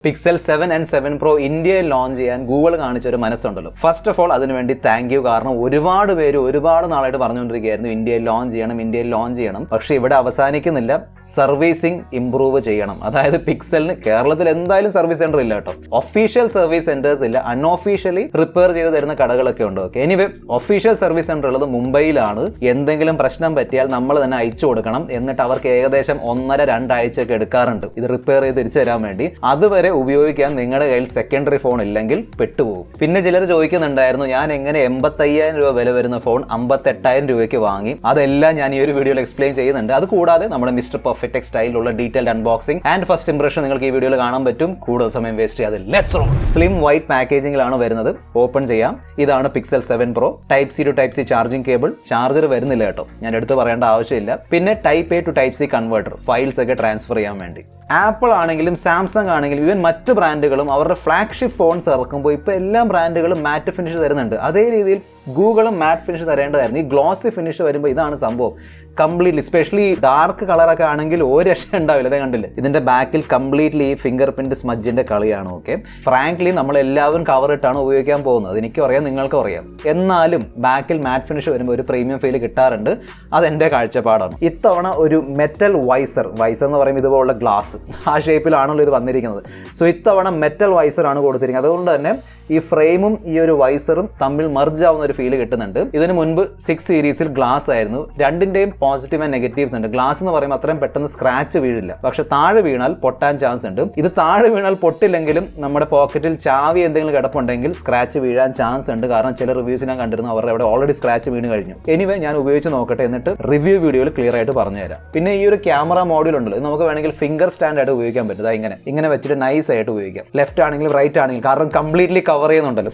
Pixel 7 and 7 Pro ഇന്ത്യയിൽ launch ചെയ്യാൻ Google കാണിച്ചൊരു മനസ്സുണ്ടല്ലോ. First of all അതിനുവേണ്ടി താങ്ക് യു. കാരണം ഒരുപാട് പേര് ഒരുപാട് നാളായിട്ട് പറഞ്ഞുകൊണ്ടിരിക്കുകയായിരുന്നു ഇന്ത്യയിൽ ലോഞ്ച് ചെയ്യണം. പക്ഷേ ഇവിടെ അവസാനിക്കുന്നില്ല. സർവീസിംഗ് ഇംപ്രൂവ് ചെയ്യണം. അതായത് പിക്സലിന് കേരളത്തിൽ എന്തായാലും സർവീസ് സെന്റർ ഇല്ല കേട്ടോ. ഒഫീഷ്യൽ സർവീസ് സെന്റേഴ്സ് ഇല്ല. അൺഒഫീഷ്യലി റിപ്പയർ ചെയ്ത് തരുന്ന കടകളൊക്കെ ഉണ്ട്. Okay, anyway official service centre ഉള്ളത് മുംബൈയിലാണ്. എന്തെങ്കിലും പ്രശ്നം പറ്റിയാൽ നമ്മൾ തന്നെ അയച്ചു കൊടുക്കണം. എന്നിട്ട് അവർക്ക് ഏകദേശം 1.5-2 ആഴ്ചയൊക്കെ എടുക്കാറുണ്ട് ഇത് റിപ്പയർ ചെയ്ത് തിരിച്ചു തരാൻ വേണ്ടി. അതുവരെ ഉപയോഗിക്കാൻ നിങ്ങളുടെ കയ്യിൽ സെക്കൻഡറി ഫോൺ ഇല്ലെങ്കിൽ പെട്ടുപോകും. പിന്നെ ചിലർ ചോദിക്കുന്നുണ്ടായിരുന്നു ഞാൻ എങ്ങനെ 85,000 രൂപ വില വരുന്ന ഫോൺ 58,000 രൂപയ്ക്ക് വാങ്ങി. അതെല്ലാം ഞാൻ ഈ ഒരു വീഡിയോയിൽ എക്സ്പ്ലെയിൻ ചെയ്യുന്നുണ്ട്. അത് കൂടാതെ നമ്മുടെ മിസ്റ്റർ പെർഫെക്റ്റ് ടെക്സ്റ്റൈലിലുള്ള detailed unboxing and first impression നിങ്ങൾക്ക് ഈ വീഡിയോയിൽ കാണാൻ പറ്റും. കൂടുതൽ സമയം വേസ്റ്റ് ചെയ്യാതെ ലെറ്റ്സ് റോൾ. സ്ലിം വൈറ്റ് പാക്കേജിംഗിലാണ് വരുന്നത്. ഓപ്പൺ ചെയ്യാം. ഇതാണ് pixel 7 Pro. Type C to type C charging cable. Charger വരുന്നില്ല കേട്ടോ, ഞാൻ എടുത്ത് പറയേണ്ട ആവശ്യമില്ല. പിന്നെ type A to type C converter, files ഒക്കെ ട്രാൻസ്ഫർ ചെയ്യാൻ വേണ്ടി. ആപ്പിൾ ആണെങ്കിലും സാംസങ് ആണെങ്കിലും ഈവൻ മറ്റ് ബ്രാൻഡുകളും അവരുടെ ഫ്ലാഗ്ഷിപ്പ് ഫോൺസ് ഇറക്കുമ്പോൾ ഇപ്പോൾ എല്ലാ ബ്രാൻഡുകളും മാറ്റ് ഫിനിഷ് തരുന്നുണ്ട്. അതേ രീതിയിൽ ഗൂഗിളും മാറ്റ് ഫിനിഷ് തരേണ്ടതായിരുന്നു. ഈ ഗ്ലോസി ഫിനിഷ് വരുമ്പോൾ ഇതാണ് സംഭവം. കംപ്ലീറ്റ്ലി സ്പെഷ്യലി ഡാർക്ക് കളറൊക്കെ ആണെങ്കിൽ ഒരു രക്ഷ ഉണ്ടാവില്ല. അതേ കണ്ടില്ലേ, ഇതിന്റെ ബാക്കിൽ കംപ്ലീറ്റ്ലി ഈ ഫിംഗർ പ്രിന്റ് സ്മജിന്റെ കളിയാണ്. ഓക്കെ, ഫ്രാങ്ക്ലി നമ്മളെല്ലാവരും കവർ ഇട്ടാണ് ഉപയോഗിക്കാൻ പോകുന്നത്. എനിക്കും അറിയാം, നിങ്ങൾക്കും അറിയാം. എന്നാലും ബാക്കിൽ മാറ്റ് ഫിനിഷ് വരുമ്പോൾ ഒരു പ്രീമിയം ഫീൽ കിട്ടാറുണ്ട്. അതെന്റെ കാഴ്ചപ്പാടാണ്. ഇത്തവണ ഒരു മെറ്റൽ വൈസർ എന്ന് പറയുമ്പോൾ ഇതുപോലുള്ള ഗ്ലാസ് ആ ഷേപ്പിലാണല്ലോ ഇത് വന്നിരിക്കുന്നത്. സോ ഇത്തവണ മെറ്റൽ വൈസർ ആണ് കൊടുത്തിരിക്കുന്നത്. അതുകൊണ്ട് തന്നെ ഈ ഫ്രെയിമും ഈ ഒരു വൈസറും തമ്മിൽ മർജ് ആവുന്ന ഒരു ഫീൽ കിട്ടുന്നുണ്ട്. ഇതിന് മുൻപ് 6 സീരീസിൽ ഗ്ലാസ് ആയിരുന്നു. രണ്ടിന്റെയും പോസിറ്റീവ് ആൻഡ് നെഗറ്റീവ്സ് ഉണ്ട്. ഗ്ലാസ് എന്ന് പറയുമ്പോൾ അത്രയും പെട്ടെന്ന് സ്ക്രാച്ച് വീഴില്ല, പക്ഷെ താഴെ വീണാൽ പൊട്ടാൻ ചാൻസ് ഉണ്ട്. ഇത് താഴെ വീണാൽ പൊട്ടില്ലെങ്കിലും നമ്മുടെ പോക്കറ്റിൽ ചാവി എന്തെങ്കിലും കിടപ്പുണ്ടെങ്കിൽ സ്ക്രാച്ച് വീഴാൻ ചാൻസ് ഉണ്ട്. കാരണം ചില റിവ്യൂസ് ഞാൻ കണ്ടിരുന്നു, അവരുടെ അവിടെ ഓൾറെഡി സ്ക്രാച്ച് വീണ് കഴിഞ്ഞു. എനിവേ ഞാൻ ഉപയോഗിച്ച് നോക്കട്ടെ, എന്നിട്ട് റിവ്യൂ വീഡിയോയിൽ ക്ലിയർ ആയിട്ട് പറഞ്ഞുതരാം. പിന്നെ ഈ ഒരു ക്യാമറ മോഡ്യൂൾ ഉണ്ടല്ലോ, ഇത് നമുക്ക് വേണമെങ്കിൽ ഫിംഗർ സ്റ്റാൻഡ് ആയിട്ട് ഉപയോഗിക്കാൻ പറ്റും. ഇങ്ങനെ വെച്ചിട്ട് നൈസ് ആയിട്ട് ഉപയോഗിക്കാം. ലെഫ്റ്റ് ആണെങ്കിലും റൈറ്റ് ആണെങ്കിലും, കാരണം കംപ്ലീറ്റ്ലി കവർ ചെയ്യുന്നുണ്ടല്ലോ.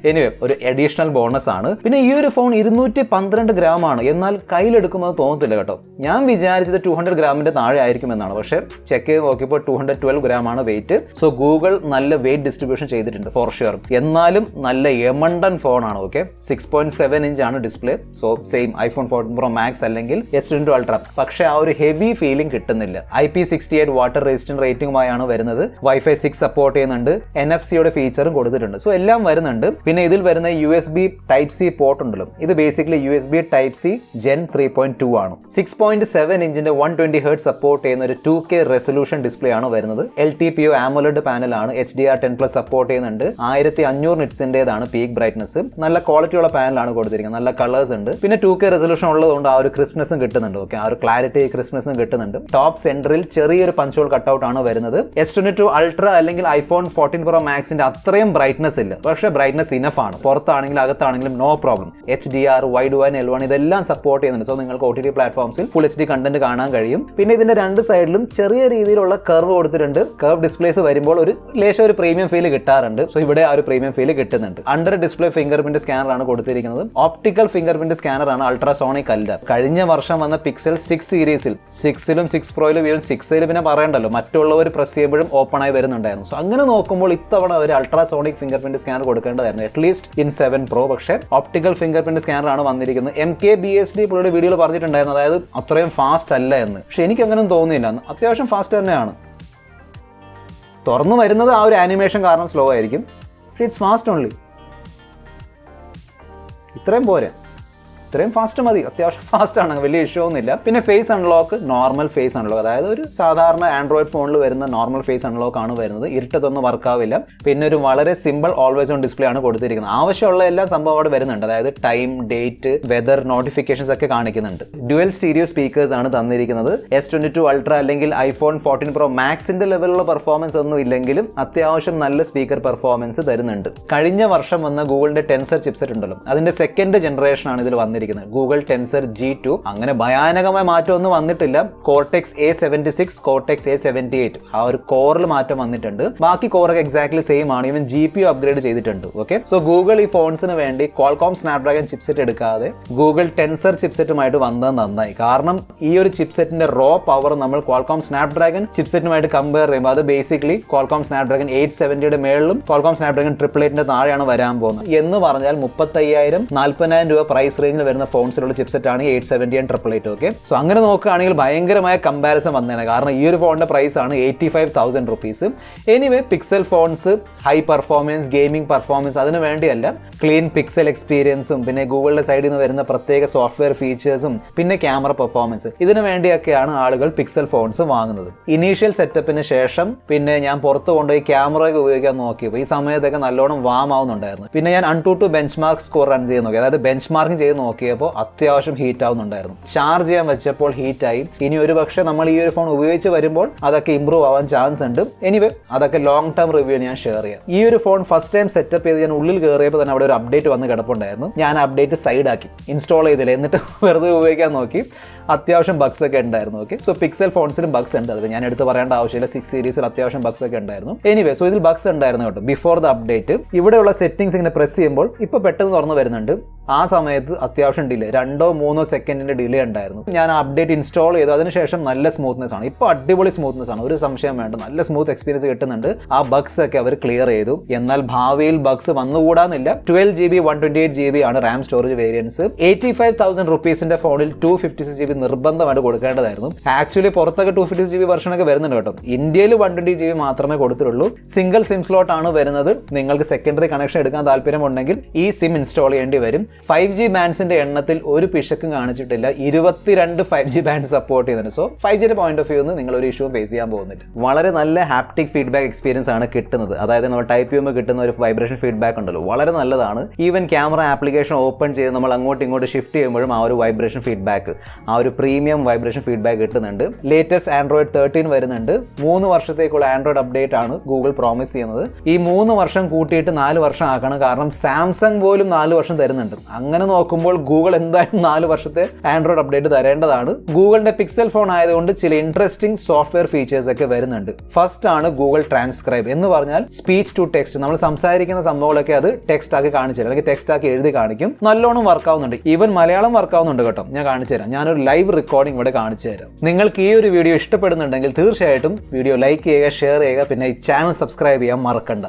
എനിവേ ഒരു അഡീഷണൽ ബോണസ് ആണ്. പിന്നെ ഈ ഒരു ഫോൺ 212 ഗ്രാം ആണ്. എന്നാൽ കയ്യിലെടുക്കുമ്പോൾ തോന്നത്തില്ല കേട്ടോ. ഞാൻ വിചാരിച്ചത് 200 ഗ്രാമിന്റെ താഴെ ആയിരിക്കുമെന്നാണ്. പക്ഷെ ചെക്ക് ചെയ്ത് നോക്കിയപ്പോൾ 212 ഗ്രാം ആണ് വെയിറ്റ്. സോ ഗൂഗിൾ നല്ല വെയിറ്റ് ഡിസ്ട്രിബ്യൂഷൻ ചെയ്തിട്ടുണ്ട് ഫോർ ഷുവർ. എന്നാലും നല്ല എമണ്ടൻ ഫോൺ ആണ്. ഓക്കെ, 6.7 ഇഞ്ച് ആണ് display. So same iPhone 14 Pro Max അല്ലെങ്കിൽ S22 Ultra. പക്ഷെ ആ ഒരു ഹെവി ഫീലിംഗ് കിട്ടുന്നില്ല. IP68 വാട്ടർ റെസിസ്റ്റന്റ് റേറ്റിംഗുമായാണ് വരുന്നത്. Wi-Fi 6 സപ്പോർട്ട് ചെയ്യുന്നുണ്ട്. NFC-യുടെ ഫീച്ചറും കൊടുത്തിട്ടുണ്ട്. സോ എല്ലാം വരുന്നുണ്ട്. പിന്നെ ഇതിൽ വരുന്ന USB Type C പോർട്ട് ഉണ്ടല്ലോ, ഇത് basically USB Type C Gen 3.2 ആണ്. 6.7 ഇഞ്ചിന്റെ 120 Hz സപ്പോർട്ട് ചെയ്യുന്ന ഒരു 2K റെസൊല്യൂഷൻ ഡിസ്പ്ലേ ആണ് വരുന്നത്. LTPO AMOLED പാനലാണ്. HDR10+ സപ്പോർട്ട് ചെയ്യുന്നുണ്ട്. 1500 നിറ്റ്സിന്റേതാണ് പീക്ക് ബ്രൈറ്റ്നസ്. നല്ല ക്വാളിറ്റിയുള്ള പാനലാണ് കൊടുത്തിരിക്കുന്നത്. നല്ല കളേഴ്സ് ഉണ്ട്. പിന്നെ 2K റെസൊല്യൂഷൻ ഉള്ളതുകൊണ്ട് ആ ഒരു ക്രിസ്പ്നെസ്സും കിട്ടുന്നുണ്ട്. ഓക്കെ, ആ ഒരു ക്ലാരിറ്റി ക്രിസ്പ്നെസ്സും കിട്ടുന്നുണ്ട്. ടോപ്പ് സെന്ററിൽ ചെറിയൊരു പഞ്ച് ഹോൾ കട്ടൗട്ട് ആണ് വരുന്നത്. S22 Ultra അല്ലെങ്കിൽ iPhone 14 Pro Maxന്റെ അത്രയും ബ്രൈറ്റ്നസ് ഇല്ല, പക്ഷേ ബ്രൈറ്റ്നസ് ഇനഫ് ആണ്. പുറത്താണെങ്കിലും അകത്താണെങ്കിലും no problem. HDR, Widevine, L1 ഇതെല്ലാം സപ്പോർട്ട് ചെയ്യുന്നുണ്ട്. സോ നിങ്ങൾക്ക് OTT പ്ലാറ്റ്ഫോംസിൽ ഫുൾ HD കണ്ടന്റ് കാണാൻ കഴിയും. പിന്നെ ഇതിന്റെ രണ്ട് സൈഡിലും ചെറിയ രീതിയിലുള്ള കർവ് കൊടുത്തിട്ടുണ്ട്. കർവ് ഡിസ്പ്ലേസ് വരുമ്പോൾ ഒരു ലേശം ഒരു പ്രീമിയം ഫീൽ കിട്ടാറുണ്ട്. സോ ഇവിടെ ആ ഒരു പ്രീമിയം ഫീൽ കിട്ടുന്നുണ്ട്. Under display finger print scanner ആണ് കൊടുത്തിരിക്കുന്നത്. ഓപ്റ്റിക്കൽ ഫിംഗർ പ്രിന്റ് സ്കാനർ ആണ്, അൾട്രാസോണിക് അല്ല. കഴിഞ്ഞ വർഷം വന്ന പിക്സൽ 6 സീരീസിൽ 6ലും 6 Proയിലും 6ലും പിന്നെ പറയണ്ടല്ലോ, മറ്റുള്ളവർ പ്രസ് ചെയ്യുമ്പോഴും ഓപ്പൺ ആയി വരുന്നുണ്ടായിരുന്നു. സോ അങ്ങനെ നോക്കുമ്പോൾ ഇത്തവണ ഒരു അൾട്രാസോണിക് ഫിംഗർ പ്രിന്റ് സ്കാനർ കൊടുക്കേണ്ടതായിരുന്നു, അറ്റ്ലീസ്റ്റ് ഇൻ 7 Pro. പക്ഷേ ഓപ്റ്റിക്കൽ ഫിംഗർ പ്രിന്റ് സ്കാനർ ആണ് വന്നിരിക്കുന്നത്. MKBHD പുള്ളിയുടെ വീഡിയോയിൽ പറഞ്ഞിട്ടുണ്ടായിരുന്നു, അതായത് അത്രയും ഫാസ്റ്റ് അല്ല എന്ന്. പക്ഷെ എനിക്ക് അങ്ങനെ തോന്നിയില്ല. അത്യാവശ്യം ഫാസ്റ്റ് തന്നെയാണ്. തുറന്നു വരുന്നത് ആ ഒരു ആനിമേഷൻ കാരണം സ്ലോ ആയിരിക്കും, പക്ഷേ ഇറ്റ്സ് ഫാസ്റ്റ് ഓൺലി. ഇത്രയും പോരെ, ഇത്രയും ഫാസ്റ്റ് മതി. അത്യാവശ്യം ഫാസ്റ്റ് ആണ്, വലിയ ഇഷ്യൂ ഒന്നുമില്ല. പിന്നെ face unlock normal face unlock, അതായത് ഒരു സാധാരണ ആൻഡ്രോയിഡ് ഫോണിൽ വരുന്ന നോർമൽ ഫേസ് അൺലോക്ക് ആണ് വരുന്നത്. ഇരുട്ടത്തൊന്നും വർക്ക് ആവില്ല. പിന്നെ ഒരു വളരെ സിമ്പിൾ ഓൾവേസ് ഓൺ ഡിസ്പ്ലേ ആണ് കൊടുത്തിരിക്കുന്നത്. ആവശ്യമുള്ള എല്ലാ സംഭവം അവിടെ വരുന്നുണ്ട്. അതായത് ടൈം, ഡേറ്റ്, വെതർ, നോട്ടിഫിക്കേഷൻസ് ഒക്കെ കാണിക്കുന്നുണ്ട്. ഡ്യുവൽ സ്റ്റീരിയോ സ്പീക്കേഴ്സ് ആണ് തന്നിരിക്കുന്നത്. S22 Ultra അല്ലെങ്കിൽ iPhone 14 Pro Maxന്റെ ലെവലുള്ള പെർഫോമൻസ് ഒന്നും ഇല്ലെങ്കിലും അത്യാവശ്യം നല്ല സ്പീക്കർ പെർഫോമൻസ് തരുന്നുണ്ട്. കഴിഞ്ഞ വർഷം വന്ന ഗൂഗിളിന്റെ ടെൻസർ ചിപ്സെറ്റ് ഉണ്ടല്ലോ, അതിന്റെ സെക്കൻഡ് ജനറേഷൻ ആണ് ഇതിൽ വന്നിരിക്കുന്നത്. Google tensor G2. അങ്ങനെ ഭയാനകമായ മാറ്റമൊന്നും വന്നിട്ടില്ല. കോർട്ടെക്സ് A76, കോർട്ടെക്സ് A78 ആ ഒരു കോറിൽ മാറ്റം വന്നിട്ടുണ്ട്. ബാക്കി കോറൊക്കെ എക്സാക്ട്ലി സെയിം ആണ്. ഈവൻ GPU അപ്ഗ്രേഡ് ചെയ്തിട്ടുണ്ട്. ഓക്കെ, സോ ഗൂഗിൾ ഈ ഫോൺസിന് വേണ്ടി Qualcomm Snapdragon ചിപ്സെറ്റ് എടുക്കാതെ ഗൂഗിൾ ടെൻസർ ചിപ്സെറ്റുമായിട്ട് വന്നത് നന്നായി. കാരണം ഈ ഒരു ചിപ്സെറ്റിന്റെ റോ പവർ നമ്മൾ Qualcomm Snapdragon ചിപ്സെറ്റുമായിട്ട് കമ്പയർ ചെയ്യുമ്പോൾ അത് basically Qualcomm Snapdragon 870യുടെ മേളിലും Qualcomm Snapdragon 888ന്റെ താഴെയാണ് വരാൻ പോകുന്നത്. എന്ന് പറഞ്ഞാൽ 35,000-40,000 രൂപ പ്രൈസ് റേഞ്ചിൽ വരുന്ന ഫോൺസിലുള്ള ചിപ്സെറ്റ് ആണ് 870 and 888. ഓക്കെ, സോ അങ്ങനെ നോക്കുകയാണെങ്കിൽ ഭയങ്കരമായ കമ്പാരിസൺ വന്നതാണ്. കാരണം ഈ ഒരു ഫോണിന്റെ പ്രൈസ് ആണ് 85,000 rupees. Anyway pixel phones high performance, gaming performance അതിന് വേണ്ടിയല്ല, ക്ലീൻ പിക്സൽ എക്സ്പീരിയൻസും പിന്നെ ഗൂഗിളിന്റെ സൈഡിൽ നിന്ന് വരുന്ന പ്രത്യേക സോഫ്റ്റ്വെയർ ഫീച്ചേഴ്സും പിന്നെ ക്യാമറ പെർഫോമൻസ് ഇതിനു വേണ്ടിയൊക്കെയാണ് ആളുകൾ പിക്സൽ ഫോൺസ് വാങ്ങുന്നത്. ഇനീഷ്യൽ സെറ്റപ്പിന് ശേഷം പിന്നെ ഞാൻ പുറത്ത് കൊണ്ടുപോയി ക്യാമറയൊക്കെ ഉപയോഗിക്കാൻ നോക്കിയപ്പോൾ ഈ സമയത്തൊക്കെ നല്ലോണം വാം ആവുന്നുണ്ടായിരുന്നു. പിന്നെ ഞാൻ AnTuTu ബെഞ്ച്മാർക്ക് സ്കോർ റൺ ചെയ്ത് നോക്കി, അതായത് ബെഞ്ച് മാർക്കിംഗ് ചെയ്ത് നോക്കിയപ്പോൾ അത്യാവശ്യം ഹീറ്റ് ആവുന്നുണ്ടായിരുന്നു. ചാർജ് ചെയ്യാൻ വെച്ചപ്പോൾ ഹീറ്റായി. ഇനി ഒരു പക്ഷേ നമ്മൾ ഈ ഒരു ഫോൺ ഉപയോഗിച്ച് വരുമ്പോൾ അതൊക്കെ ഇമ്പ്രൂവ് ആവാൻ ചാൻസ് ഉണ്ട്. എനിവേ അതൊക്കെ ലോങ് ടേം റിവ്യൂ ഞാൻ ഷെയർ ചെയ്യാം. ഈ ഒരു ഫോൺ ഫസ്റ്റ് ടൈം സെറ്റപ്പ് ചെയ്ത് ഞാൻ ഉള്ളിൽ കയറിയപ്പോൾ തന്നെ അവിടെ ഒരു അപ്ഡേറ്റ് വന്ന് കിടപ്പുണ്ടായിരുന്നു. ഞാൻ അപ്ഡേറ്റ് സൈഡാക്കി, ഇൻസ്റ്റാൾ ചെയ്തില്ല, എന്നിട്ട് വെറുതെ ഉപയോഗിക്കാൻ നോക്കി. അത്യാവശ്യം ബഗ്സ് ഒക്കെ ഉണ്ടായിരുന്നു. ഓക്കെ, സോ പിക്സൽ ഫോൺസിലും ബഗ്സ് ഉണ്ട്, അതിൽ ഞാൻ എടുത്ത് പറയേണ്ട ആവശ്യമില്ല. 6 സീരീസിൽ അത്യാവശ്യം ബഗ്സ് ഒക്കെ ഉണ്ടായിരുന്നു. എനിവേ, സോ ഇതിൽ ബഗ്സ് ഉണ്ടായിരുന്നു കേട്ടോ. ബിഫോർ ദ അപ്ഡേറ്റ് ഇവിടെയുള്ള സെറ്റിംഗ്സ് ഇങ്ങനെ പ്രസ് ചെയ്യുമ്പോൾ ഇപ്പോൾ പെട്ടെന്ന് തുറന്നു വരുന്നുണ്ട്. ആ സമയത്ത് അത്യാവശ്യം ഡിലേ, 2-3 സെക്കൻഡിന്റെ ഡിലേ ഉണ്ടായിരുന്നു. ഞാൻ അപ്ഡേറ്റ് ഇൻസ്റ്റാൾ ചെയ്തു, അതിനുശേഷം നല്ല സ്മൂത്ത്നെസ് ആണ്. ഇപ്പോൾ അടിപൊളി സ്മൂത്ത്നെസ് ആണ്, ഒരു സംശയം വേണ്ട. നല്ല സ്മൂത്ത് എക്സ്പീരിയൻസ് കിട്ടുന്നുണ്ട്. ആ ബഗ്സ് ഒക്കെ അവർ ക്ലിയർ ചെയ്തു. എന്നാൽ ഭാവിയിൽ ബഗ്സ് വന്നുകൂടാന്നില്ല. 12GB 128GB ആണ് റാം സ്റ്റോറേജ് വേരിയൻസ്. 85,000 rupeesന്റെ ഫോണിൽ 256GB നിർബന്ധമായിട്ട് കൊടുക്കേണ്ടതായിരുന്നു. ആക്ച്വലി പുറത്തൊക്കെ 256GB വെർഷനൊക്കെ വരുന്നുണ്ട് കേട്ടോ. ഇന്ത്യയിൽ 120GB മാത്രമേ കൊടുത്തിട്ടുള്ളൂ. സിംഗിൾ സിം സ്ലോട്ട് ആണ് വരുന്നത്. നിങ്ങൾക്ക് സെക്കൻഡറി കണക്ഷൻ എടുക്കാൻ താല്പര്യമുണ്ടെങ്കിൽ ഈ സിം ഇൻസ്റ്റാൾ ചെയ്യേണ്ടി വരും. 5G ബാൻഡ്സിന്റെ എണ്ണത്തിൽ ഒരു പിശക്കും കാണിച്ചിട്ടില്ല. 22 5G ബാൻഡ് സപ്പോർട്ട് ചെയ്യുന്നുണ്ട്. സോ 5Gയുടെ പോയിന്റ് ഓഫ് വ്യൂ നിങ്ങൾ ഒരു ഇഷ്യൂ ഫേസ് ചെയ്യാൻ പോകുന്നില്ല. വളരെ നല്ല ഹാപ്റ്റിക് ഫീഡ്ബാക്ക് എക്സ്പീരിയൻസ് ആണ് കിട്ടുന്നത്. അതായത് നമ്മൾ ടൈപ്പ് ചെയ്യുമ്പോൾ കിട്ടുന്ന ഒരു വൈബ്രേഷൻ ഫീഡ്ബാക്ക് ഉണ്ടല്ലോ, വളരെ നല്ലതാണ്. ഈവൻ ക്യാമറ ആപ്ലിക്കേഷൻ ഓപ്പൺ ചെയ്ത് നമ്മൾ അങ്ങോട്ടും ഇങ്ങോട്ട് ഷിഫ്റ്റ് ചെയ്യുമ്പോഴും ആ ഒരു വൈബ്രേഷൻ ഫീഡ്ബാക്ക്, ആ ഒരു പ്രീമിയം വൈബ്രേഷൻ ഫീഡ്ബാക്ക് കിട്ടുന്നുണ്ട്. ലേറ്റസ്റ്റ് ആൻഡ്രോയിഡ് 13 വരുന്നുണ്ട്. 3 വർഷത്തേക്കുള്ള ആൻഡ്രോയിഡ് അപ്ഡേറ്റ് ആണ് ഗൂഗിൾ പ്രോമിസ് ചെയ്യുന്നത്. ഈ 3 വർഷം കൂട്ടിയിട്ട് 4 വർഷം ആക്കണം. കാരണം സാംസങ് പോലും 4 വർഷം തരുന്നുണ്ട്. അങ്ങനെ നോക്കുമ്പോൾ ഗൂഗിൾ എന്തായാലും 4 വർഷത്തെ ആൻഡ്രോയിഡ് അപ്ഡേറ്റ് തരേണ്ടതാണ്. ഗൂഗിളിന്റെ പിക്സൽ ഫോൺ ആയതുകൊണ്ട് ചില ഇൻട്രസ്റ്റിംഗ് സോഫ്റ്റ്വെയർ ഫീച്ചേഴ്സ് ഒക്കെ വരുന്നുണ്ട്. ഫസ്റ്റ് ആണ് ഗൂഗിൾ ട്രാൻസ്ക്രൈബ് എന്ന് പറഞ്ഞാൽ സ്പീച്ച് ടു ടെക്സ്റ്റ്. നമ്മൾ സംസാരിക്കുന്ന സംഭവങ്ങളൊക്കെ അത് ടെക്സ്റ്റ് ആക്കി കാണിച്ചു തരാം, അല്ലെങ്കിൽ ടെക്സ്റ്റ് ആക്കി എഴുതി കാണിക്കും. നല്ലോണം വർക്ക് ആവുന്നുണ്ട്. ഈവൻ മലയാളം വർക്ക് ആവുന്നുണ്ട് കേട്ടോ. ഞാൻ കാണിച്ചു തരാം. ഞാനൊരു ലൈവ് റെക്കോർഡിംഗ് ഇവിടെ കാണിച്ചു തരാം. നിങ്ങൾക്ക് ഈ ഒരു വീഡിയോ ഇഷ്ടപ്പെടുന്നുണ്ടെങ്കിൽ തീർച്ചയായിട്ടും വീഡിയോ ലൈക്ക് ചെയ്യുക, ഷെയർ ചെയ്യുക, പിന്നെ ഈ ചാനൽ സബ്സ്ക്രൈബ് ചെയ്യാൻ മറക്കണ്ട.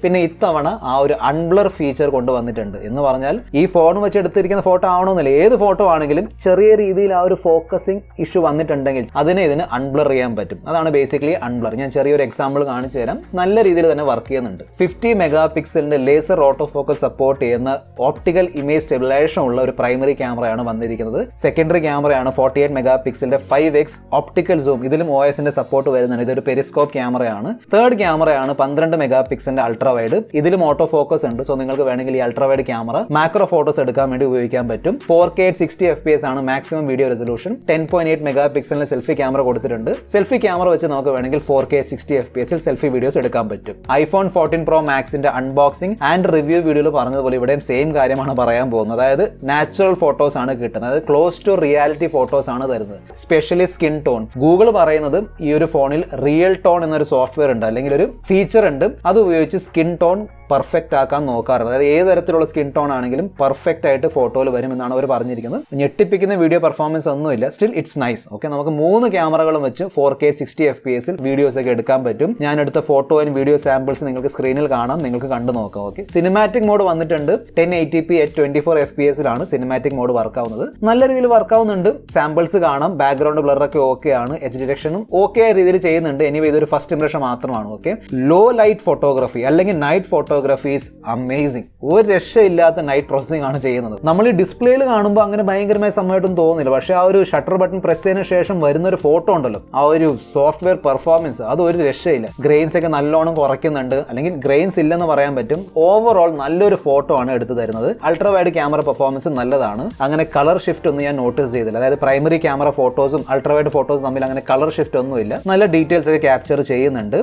പിന്നെ ഇത്തവണ ആ ഒരു അൺബ്ലർ ഫീച്ചർ കൊണ്ടുവന്നിട്ടുണ്ട്. എന്ന് പറഞ്ഞാൽ ഈ ഫോൺ വെച്ച് എടുത്തിരിക്കുന്ന ഫോട്ടോ ആവണമെന്നില്ല, ഏത് ഫോട്ടോ ആണെങ്കിലും ചെറിയ രീതിയിൽ ആ ഒരു ഫോക്കസിങ് ഇഷ്യൂ വന്നിട്ടുണ്ടെങ്കിൽ ഇതിന് അൺബ്ലർ ചെയ്യാൻ പറ്റും. അതാണ് ബേസിക്കലി അൺബ്ലർ. ഞാൻ ചെറിയൊരു എക്സാമ്പിൾ കാണിച്ചു തരാം. നല്ല രീതിയിൽ തന്നെ വർക്ക് ചെയ്യുന്നുണ്ട്. 50 മെഗാപിക്സലിന്റെ ലേസർ ഓട്ടോ ഫോക്കസ് സപ്പോർട്ട് ചെയ്യുന്ന ഓപ്റ്റിക്കൽ ഇമേജ് സ്റ്റെബിലൈസേഷൻ ഉള്ള ഒരു പ്രൈമറി ക്യാമറയാണ് വന്നിരിക്കുന്നത്. സെക്കൻഡറി ക്യാമറയാണ് 48 മെഗാപിക്സലിന്റെ 5x ഓപ്റ്റിക്കൽ സൂം. ഇതിലും OSന്റെ സപ്പോർട്ട് വരുന്നുണ്ട്. ഇതൊരു പെരിസ്കോപ്പ് ക്യാമറയാണ്. തേർഡ് ക്യാമറയാണ് 12 മെഗാപിക്സലിന്റെ അൾട്രാ വൈഡ്. ഇതിലും ഓട്ടോ ഫോക്കസ് ഉണ്ട്. സോ നിങ്ങൾക്ക് വേണമെങ്കിൽ ഈ ultra wide camera macro photos എടുക്കാൻ വേണ്ടി ഉപയോഗിക്കാൻ പറ്റും. 4K 60 FPS ആണ് മാക്സിമം വീഡിയോ റെസൊല്യൂഷൻ. 10.8 മെഗാപിക്സലിന് സെൽഫി ക്യാമറ കൊടുത്തിട്ടുണ്ട്. സെൽഫി ക്യാമറ വെച്ച് നമുക്ക് വേണമെങ്കിൽ 4K 60 FPS സെൽഫി വീഡിയോസ് എടുക്കാൻ പറ്റും. iPhone 14 Pro Maxന്റെ അൺബോക്സിംഗ് ആൻഡ് റിവ്യൂ വീഡിയോയിൽ പറഞ്ഞതുപോലെ ഇവിടെയും സെയിം കാര്യമാണ് പറയാൻ പോകുന്നത്. അതായത് നാച്ചുറൽ ഫോട്ടോസ് ആണ് കിട്ടുന്നത്. അതായത് ക്ലോസ് ടു റിയാലിറ്റി ഫോട്ടോസ് ആണ് തരുന്നത്. Specially skin tone. ഗൂഗിൾ പറയുന്നത് ഈ ഒരു ഫോണിൽ റിയൽ ടോൺ എന്നൊരു സോഫ്റ്റ്വെയർ ഉണ്ട്, അല്ലെങ്കിൽ ഒരു ഫീച്ചർ ഉണ്ട്. അത് ഉപയോഗിച്ച് സ്കിൻ ടോൺ പെർഫെക്റ്റ് ആക്കാൻ നോക്കാറുണ്ട്. അതായത് ഏത് തരത്തിലുള്ള സ്കിൻ ടോൺ ആണെങ്കിലും പെർഫെക്റ്റ് ആയിട്ട് ഫോട്ടോയിൽ വരും എന്നാണ് അവർ പറഞ്ഞിരിക്കുന്നത്. ഞെട്ടിപ്പിക്കുന്ന വീഡിയോ പെർഫോമൻസ് ഒന്നുമില്ല. Still it's nice. ഓക്കെ, നമുക്ക് 3 ക്യാമറകളും വെച്ച് 4K 60 FPS വീഡിയോസ് ഒക്കെ എടുക്കാൻ പറ്റും. ഞാൻ എടുത്ത ഫോട്ടോ ആൻഡ് വീഡിയോ സാമ്പിൾസ് നിങ്ങൾക്ക് സ്ക്രീനിൽ കാണാം, നിങ്ങൾക്ക് കണ്ടു നോക്കാം. ഓക്കെ, സിനിമാറ്റിക് മോഡ് വന്നിട്ടുണ്ട്. 1080p at 24 FPS cinematic mode work ആവുന്നത്. നല്ല രീതിയിൽ വർക്ക് ആവുന്നുണ്ട്. സാമ്പിൾസ് കാണാം. ബാക്ക്ഗ്രൗണ്ട് ബ്ലർ ഒക്കെ ഓക്കെ ആണ്. എച്ച് ഡിറ്റക്ഷനും ഓക്കെ ആയ രീതിയിൽ ചെയ്യുന്നുണ്ട്. എനിവേ ഇതൊരു ഫസ്റ്റ് ഇംപ്രഷൻ മാത്രമാണ്. ഓക്കെ, ലോ ലൈറ്റ് ഫോട്ടോഗ്രാഫി അല്ലെങ്കിൽ നൈറ്റ് ഫോട്ടോഗ്രാഫി ഈസ് അമേസിംഗ്. ഒരു രക്ഷയില്ലാത്ത നൈറ്റ് പ്രോസസിംഗ് ആണ് ചെയ്യുന്നത്. നമ്മൾ ഈ ഡിസ്പ്ലേയിൽ കാണുമ്പോൾ അങ്ങനെ ഭയങ്കരമായ സമയമായിട്ടും തോന്നുന്നില്ല. പക്ഷേ ആ ഒരു ഷട്ടർ ബട്ടൺ പ്രസ് ചെയ്തതിനു ശേഷം വരുന്ന ഒരു ഫോട്ടോ ഉണ്ടല്ലോ, ആ ഒരു സോഫ്റ്റ്വെയർ പെർഫോമൻസ് അത് ഒരു രക്ഷയില്ല. ഗ്രെയിൻസ് ഒക്കെ നല്ലോണം കുറയ്ക്കുന്നുണ്ട്, അല്ലെങ്കിൽ ഗ്രെയിൻസ് ഇല്ലെന്ന് പറയാൻ പറ്റും. ഓവറോൾ നല്ലൊരു ഫോട്ടോ ആണ് എടുത്തു തരുന്നത്. അൾട്രാ വൈഡ് ക്യാമറ പെർഫോമൻസ് നല്ലതാണ്. അങ്ങനെ കളർ ഷിഫ്റ്റ് ഒന്നും ഞാൻ നോട്ടീസ് ചെയ്തില്ല. അതായത് പ്രൈമറി ക്യാമറ ഫോട്ടോസും അൾട്രാ വൈഡ് ഫോട്ടോസും തമ്മിൽ അങ്ങനെ കളർ ഷിഫ്റ്റ് ഒന്നുമില്ല. നല്ല ഡീറ്റെയിൽസ് ഒക്കെ ക്യാപ്ചർ ചെയ്യുന്നുണ്ട്.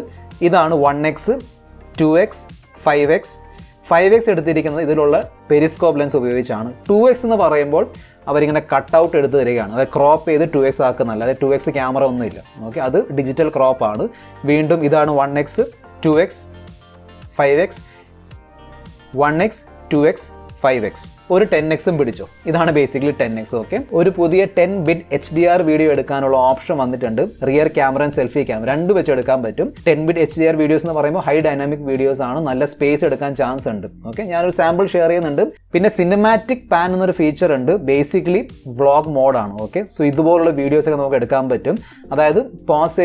ഇതാണ് 1x 2x 5x എടുത്തിരിക്കുന്നത് ഇതിലുള്ള പെരിസ്കോപ്പ് ലെൻസ് ഉപയോഗിച്ചാണ്. 2x എന്ന് പറയുമ്പോൾ അവരിങ്ങനെ കട്ട് ഔട്ട് എടുത്ത് തരികയാണ്. അതായത് ക്രോപ്പ് ചെയ്ത് 2x ആക്കുന്നല്ല. അതായത് 2x ക്യാമറ ഒന്നുമില്ല. ഓക്കെ, അത് ഡിജിറ്റൽ ക്രോപ്പ് ആണ്. വീണ്ടും ഇതാണ് 1x 2x 5x 1x 2x 5x. ഒരു 10x പിടിച്ചോ. ഇതാണ് ബേസിക്കലി 10x. ഓക്കെ, ഒരു പുതിയ 10 bit HDR വീഡിയോ എടുക്കാനുള്ള ഓപ്ഷൻ വന്നിട്ടുണ്ട്. Rear camera and selfie camera രണ്ടും വെച്ച് എടുക്കാൻ പറ്റും. 10 bit HDR വീഡിയോസ് എന്ന് പറയുമ്പോൾ ഹൈ ഡൈനാമിക് വീഡിയോസ് ആണ്, നല്ല സ്പേസ് എടുക്കാൻ ചാൻസ് ഉണ്ട്. ഓക്കെ, ഞാനൊരു സാമ്പിൾ ഷെയർ ചെയ്യുന്നുണ്ട്. പിന്നെ സിനിമാറ്റിക് പാൻ എന്നൊരു ഫീച്ചർ ഉണ്ട്. ബേസിക്കലി വ്ളോഗ് മോഡാണ്. ഓക്കെ, സോ ഇതുപോലുള്ള വീഡിയോസ് ഒക്കെ നമുക്ക് എടുക്കാൻ പറ്റും. അതായത് പോസ്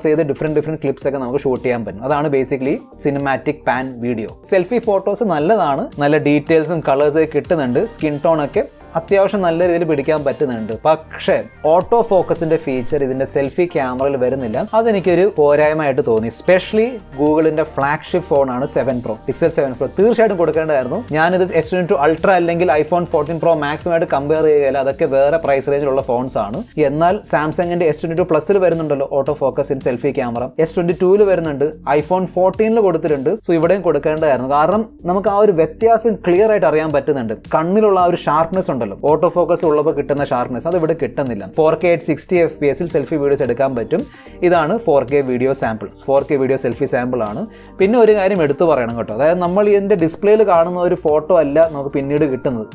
ചെയ്ത് ഡിഫറെന്റ് ക്ലിപ്സ് ഒക്കെ നമുക്ക് ഷൂട്ട് ചെയ്യാൻ പറ്റും. അതാണ് basically cinematic pan video. Selfie photos നല്ലതാണ്, നല്ല ഡീറ്റെയിൽസും കളേഴ്സ് കിട്ടുന്നുണ്ട്. സ്കിൻ ടോൺ ഒക്കെ അത്യാവശ്യം നല്ല രീതിയിൽ പിടിക്കാൻ പറ്റുന്നുണ്ട്. പക്ഷേ ഓട്ടോ ഫോക്കസിന്റെ ഫീച്ചർ ഇതിന്റെ സെൽഫി ക്യാമറയിൽ വരുന്നില്ല. അതെനിക്കൊരു പോരായ്മയായിട്ട് തോന്നി. സ്പെഷ്യലി ഗൂഗിളിന്റെ ഫ്ലാഗ്ഷിപ്പ് ഫോണാണ് 7 Pro, Pixel 7 Pro. തീർച്ചയായിട്ടും കൊടുക്കേണ്ടതായിരുന്നു. ഞാനിത് S22 Ultra അല്ലെങ്കിൽ iPhone 14 Pro Maxുമായിട്ട് കമ്പയർ ചെയ്യുകയില്ല. അതൊക്കെ വേറെ പ്രൈസ് റേഞ്ചിലുള്ള ഫോൺസ് ആണ്. എന്നാൽ സാംസങ്ങിന്റെ S22 Plusൽ വരുന്നുണ്ടല്ലോ auto focus in selfie camera. S22 വരുന്നുണ്ട്, iPhone 14 കൊടുത്തിട്ടുണ്ട്. സോ ഇവിടെയും കൊടുക്കേണ്ടതായിരുന്നു. കാരണം നമുക്ക് ആ ഒരു വ്യത്യാസം ക്ലിയർ ആയിട്ട് അറിയാൻ പറ്റുന്നുണ്ട്. കണ്ണിലുള്ള ആ ഒരു ഷാർപ്നെസ് ഉണ്ടല്ലോ, ഓട്ടോ ഫോക്കസ് ഉള്ളപ്പോൾ കിട്ടുന്ന ഷാർപ്നെസ് അത് ഇവിടെ കിട്ടുന്നില്ല. 4K at 60 FPS selfie videos എടുക്കാൻ പറ്റും. ഇതാണ് 4K video sample, 4K video selfie sample ആണ്. പിന്നെ ഒരു കാര്യം എടുത്തു പറയണം കേട്ടോ, അതായത് നമ്മൾ ഇതിന്റെ ഡിസ്പ്ലേയിൽ കാണുന്ന ഒരു ഫോട്ടോ അല്ല നമുക്ക് പിന്നീട് കിട്ടുന്നത്.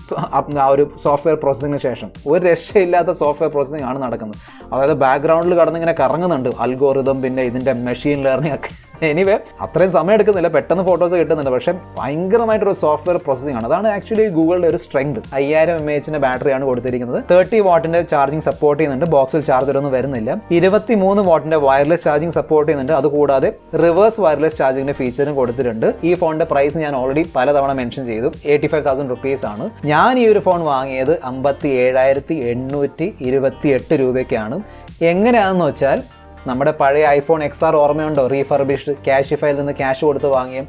ആ ഒരു സോഫ്റ്റ്വെയർ പ്രോസസ്സിങ്ങിന് ശേഷം ഒരു രക്ഷയില്ലാത്ത സോഫ്റ്റ്വെയർ പ്രോസസ്സിംഗ് ആണ് നടക്കുന്നത്. അതായത് ബാക്ക്ഗ്രൗണ്ടിൽ കടന്നിങ്ങനെ കറങ്ങുന്നുണ്ട് അൽഗോറിതം, പിന്നെ ഇതിന്റെ മെഷീൻ ലേണിംഗ് ഒക്കെ. എനിവേ അത്രയും സമയം എടുക്കുന്നില്ല, പെട്ടെന്ന് ഫോട്ടോസ് കിട്ടുന്നുണ്ട്. പക്ഷേ ഭയങ്കരമായിട്ടൊരു സോഫ്റ്റ്വെയർ പ്രോസസ്സിംഗ് ആണ്. അതാണ് ആക്ച്വലി ഗൂഗിളിന്റെ ഒരു സ്ട്രെങ്ത്. 5000 mAh ബാറ്ററിയാണ് കൊടുത്തിരിക്കുന്നത്. 30 വാട്ടിന്റെ ചാർജിങ് സപ്പോർട്ട് ചെയ്യുന്നുണ്ട്. ബോക്സിൽ ചാർജർ ഒന്നും വരുന്നില്ല. 23 വാട്ടിന്റെ വയർലെസ് ചാർജിങ് സപ്പോർട്ട് ചെയ്യുന്നുണ്ട്. അതുകൂടാതെ റിവേഴ്സ് വയർലെസ് ചാർജിങ്ങിന്റെ ഫീച്ചറും കൊടുത്തിട്ടുണ്ട്. ഈ ഫോണിന്റെ പ്രൈസ് ഞാൻ ഓൾറെഡി പലതവണ മെൻഷൻ ചെയ്തു. 85,000 rupees ആണ്. ഞാൻ ഈ ഒരു ഫോൺ വാങ്ങിയത് 57,828 രൂപയ്ക്കാണ്. എങ്ങനെയാണെന്ന് വെച്ചാൽ നമ്മുടെ പഴയ iPhone XR ഓർമ്മയുണ്ടോ, റീഫർബിഷ്ഡ് ക്യാഷിഫൈയിൽ നിന്ന് ക്യാഷ് കൊടുത്ത് വാങ്ങിയ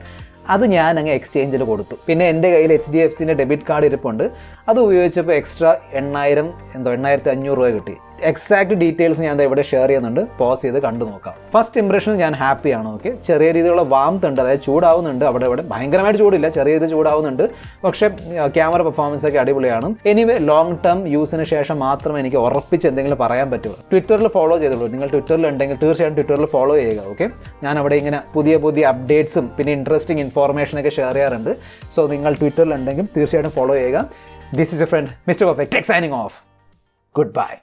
അത് ഞാൻ അങ്ങ് എക്സ്ചേഞ്ചിൽ കൊടുത്തു. പിന്നെ എൻ്റെ കയ്യിൽ HDFCൻ്റെ ഡെബിറ്റ് കാർഡ് ഇരിപ്പുണ്ട്. അത് ഉപയോഗിച്ചപ്പോൾ എക്സ്ട്രാ 8,500 രൂപ കിട്ടി. എക്സാക്ട് ഡീറ്റെയിൽസ് ഞാൻ ഇവിടെ ഷെയർ ചെയ്യുന്നുണ്ട്, പോസ് ചെയ്ത് കണ്ടു നോക്കാം. ഫസ്റ്റ് ഇംപ്രഷനിൽ ഞാൻ ഹാപ്പിയാണ്. ഓക്കെ, ചെറിയ രീതിയിലുള്ള വാംത്ത് ഉണ്ട്, അതായത് ചൂടാവുന്നുണ്ട്. അവിടെ ഭയങ്കരമായിട്ട് ചൂടില്ല, ചെറിയ രീതിയിൽ ചൂടാവുന്നുണ്ട്. പക്ഷേ ക്യാമറ പെർഫോമൻസ് ഒക്കെ അടിപൊളിയാണ്. എനിവേ ലോങ് ടേം യൂസിന് ശേഷം മാത്രമേ എനിക്ക് ഉറപ്പിച്ച് എന്തെങ്കിലും പറയാൻ പറ്റുള്ളൂ. ട്വിറ്ററിൽ ഫോളോ ചെയ്തോളൂ. നിങ്ങൾ ട്വിറ്ററിൽ ഉണ്ടെങ്കിൽ തീർച്ചയായിട്ടും ട്വിറ്ററിൽ ഫോളോ ചെയ്യുക. ഓക്കെ, ഞാൻ അവിടെ ഇങ്ങനെ പുതിയ അപ്ഡേറ്റ്സും പിന്നെ ഇൻട്രസ്റ്റിംഗ് ഇൻഫോർമേഷനൊക്കെ ഷെയർ ചെയ്യാറുണ്ട്. സോ നിങ്ങൾ ട്വിറ്ററിൽ ഉണ്ടെങ്കിൽ തീർച്ചയായിട്ടും ഫോളോ ചെയ്യുക. This is your friend Mr. Perfect Tech signing off. Goodbye.